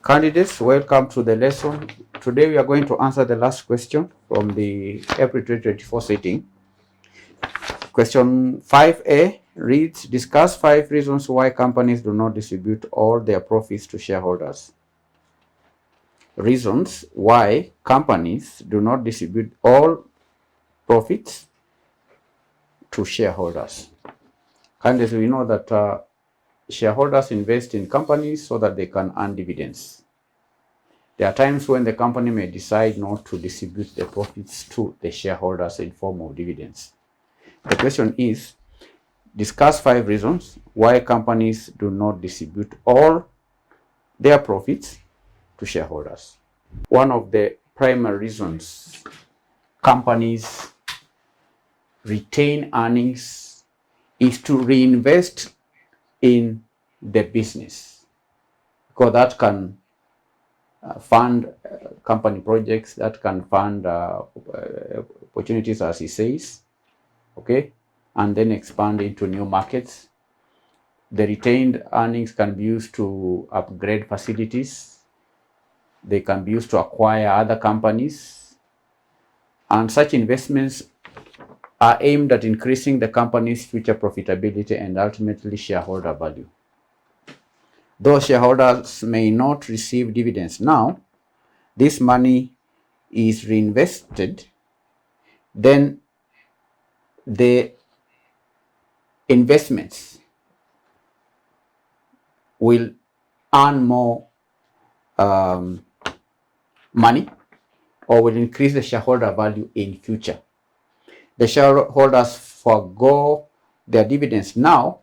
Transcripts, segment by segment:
Candidates, welcome to the lesson. Today we are going to answer the last question from the April 2024 sitting. Question 5A reads, discuss 5 reasons why companies do not distribute all their profits to shareholders. Reasons why companies do not distribute all profits to shareholders. Candidates, we know that shareholders invest in companies so that they can earn dividends. There are times when the company may decide not to distribute the profits to the shareholders in form of dividends. The question is, discuss 5 reasons why companies do not distribute all their profits to shareholders. One of the primary reasons companies retain earnings is to reinvest in the business, because that can fund company projects, that can fund opportunities, as he says, okay, and then expand into new markets. The retained earnings can be used to upgrade facilities. They can be used to acquire other companies, and such investments are aimed at increasing the company's future profitability and ultimately shareholder value. Though shareholders may not receive dividends now, this money is reinvested, then the investments will earn more money, or will increase the shareholder value in future. The shareholders forego their dividends now,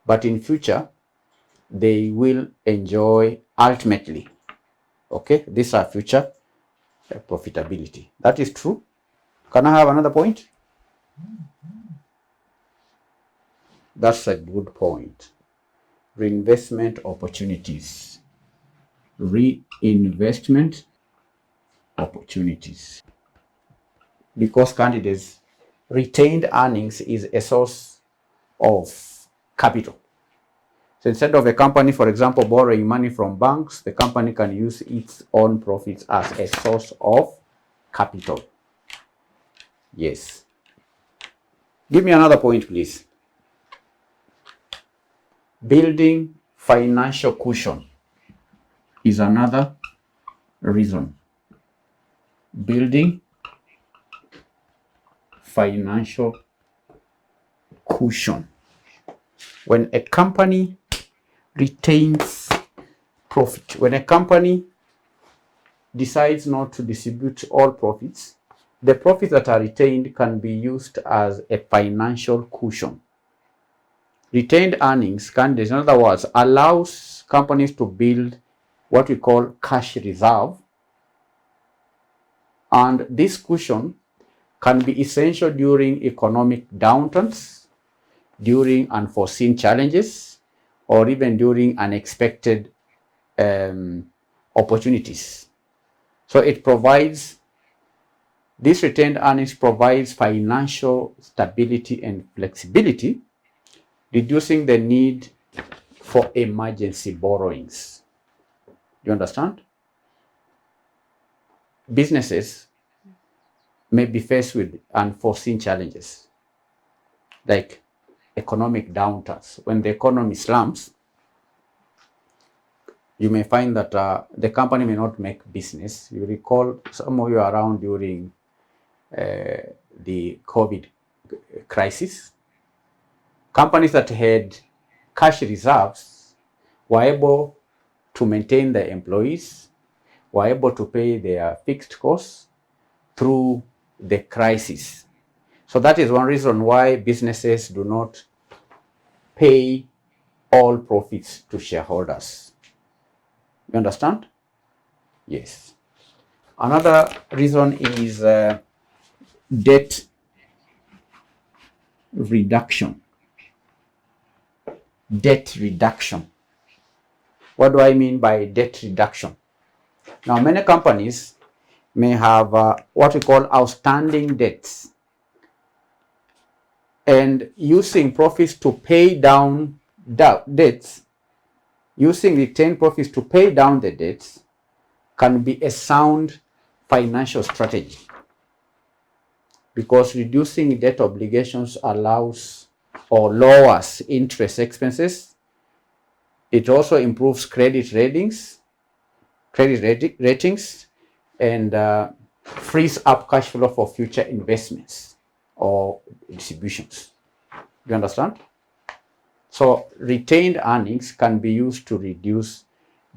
but in future they will enjoy ultimately, okay, these are future profitability. That is true. Can I have another point? That's a good point. Reinvestment opportunities. Reinvestment opportunities. Because candidates, retained earnings is a source of capital. So instead of a company, for example, borrowing money from banks, the company can use its own profits as a source of capital. Yes. Give me another point, please. Building financial cushion is another reason. Building financial cushion. When a company retains profit, when a company decides not to distribute all profits, the profits that are retained can be used as a financial cushion. Retained earnings can, in other words, allows companies to build what we call cash reserve, and this cushion can be essential during economic downturns, during unforeseen challenges, or even during unexpected opportunities. So it provides, this retained earnings provides financial stability and flexibility, reducing the need for emergency borrowings. You understand? Businesses may be faced with unforeseen challenges, like economic downturns. When the economy slumps, you may find that the company may not make business. You recall, some of you are around during the COVID crisis. Companies that had cash reserves were able to maintain their employees, were able to pay their fixed costs through the crisis. So that is one reason why businesses do not pay all profits to shareholders. You understand? Yes. Another reason is debt reduction. Debt reduction. What do I mean by debt reduction? Now, many companies may have what we call outstanding debts, and using profits to pay down debts Using retained profits to pay down the debts can be a sound financial strategy, because reducing debt obligations allows or lowers interest expenses. It also improves credit ratings, and frees up cash flow for future investments or distributions. Do you understand? So retained earnings can be used to reduce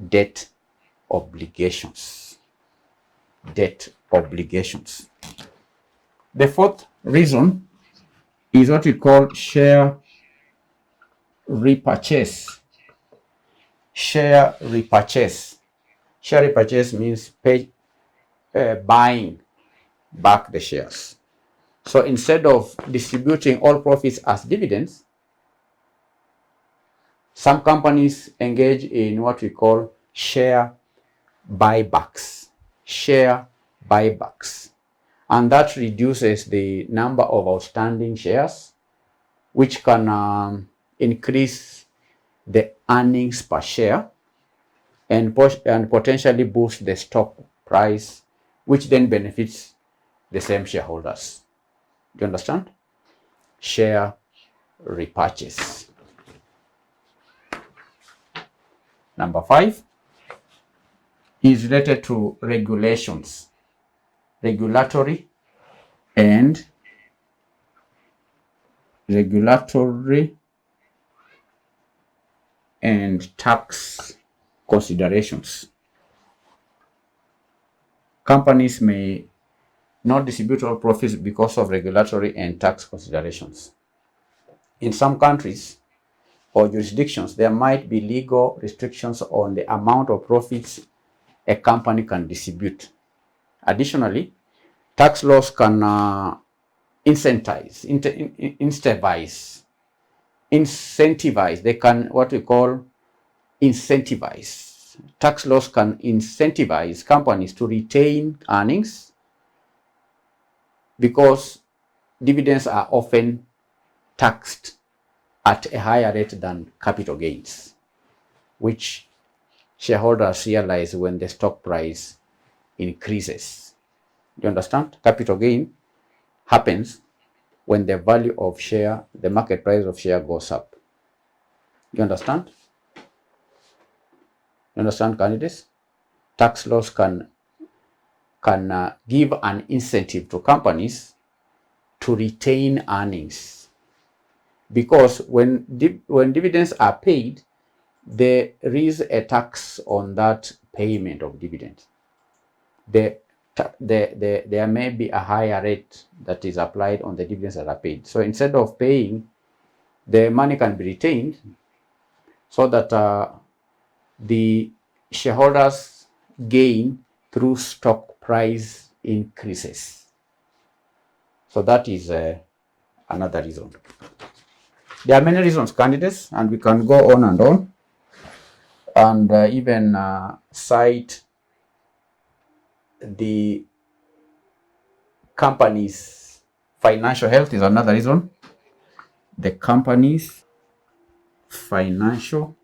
debt obligations. Debt obligations. The fourth reason is what we call share repurchase. Share repurchase. Share repurchase means buying back the shares. So instead of distributing all profits as dividends, some companies engage in what we call share buybacks. Share buybacks. And that reduces the number of outstanding shares, which can increase the earnings per share and potentially boost the stock price, which then benefits the same shareholders. Do you understand? Share repurchase. Number 5 is related to regulations, regulatory and tax considerations. Companies may not distribute all profits because of regulatory and tax considerations. In some countries or jurisdictions, there might be legal restrictions on the amount of profits a company can distribute. Additionally, tax laws can incentivize. They can what we call incentivize. Tax laws can incentivize companies to retain earnings because dividends are often taxed at a higher rate than capital gains, which shareholders realize when the stock price increases. Do you understand? Capital gain happens when the value of share, the market price of share goes up. You understand? You understand, candidates? Tax laws can give an incentive to companies to retain earnings, because when dividends are paid, there is a tax on that payment of dividends. There may be a higher rate that is applied on the dividends that are paid. So instead of paying, the money can be retained so that the shareholders gain through stock price increases. So that is another reason. There are many reasons, candidates, and we can go on and even cite the company's financial health is another reason. The company's financial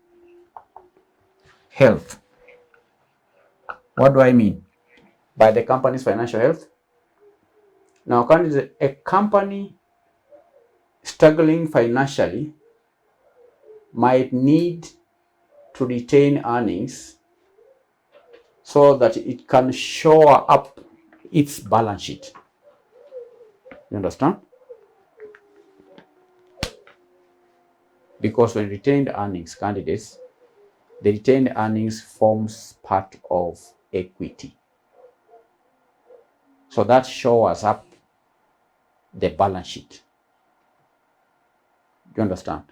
health. What do I mean by the company's financial health? Now, a company struggling financially might need to retain earnings so that it can shore up its balance sheet. You understand? Because when retained earnings, candidates, the retained earnings forms part of equity. So that shores up the balance sheet. You understand?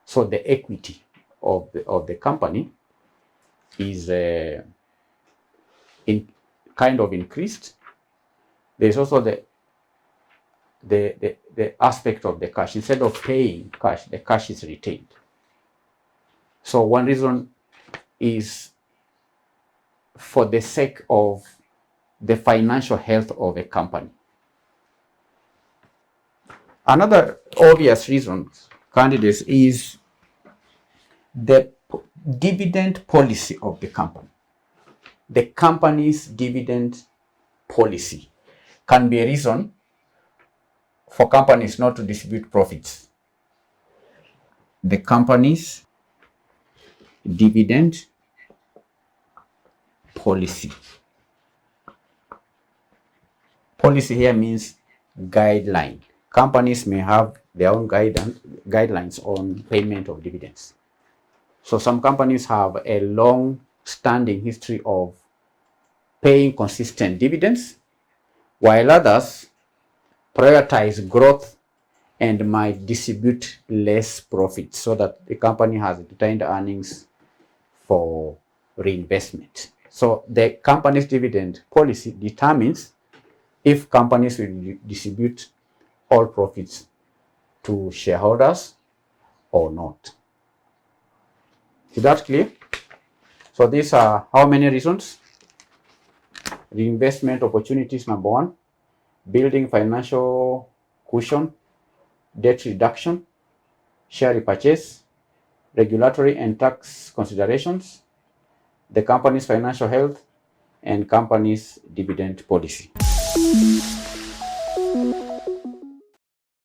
So the equity of the company is kind of increased. There's also the aspect of the cash. Instead of paying cash, the cash is retained. So one reason is for the sake of the financial health of a company. Another obvious reason, candidates, is the dividend policy of the company. The company's dividend policy can be a reason for companies not to distribute profits. The company's dividend policy. Policy here means guideline. Companies may have their own guidelines on payment of dividends. So some companies have a long-standing history of paying consistent dividends, while others prioritize growth and might distribute less profit so that the company has retained earnings for reinvestment. So the company's dividend policy determines if companies will distribute all profits to shareholders or not. Is that clear? So these are how many reasons? Reinvestment opportunities, number one. Building financial cushion, debt reduction, share repurchase, regulatory and tax considerations, the company's financial health, and company's dividend policy.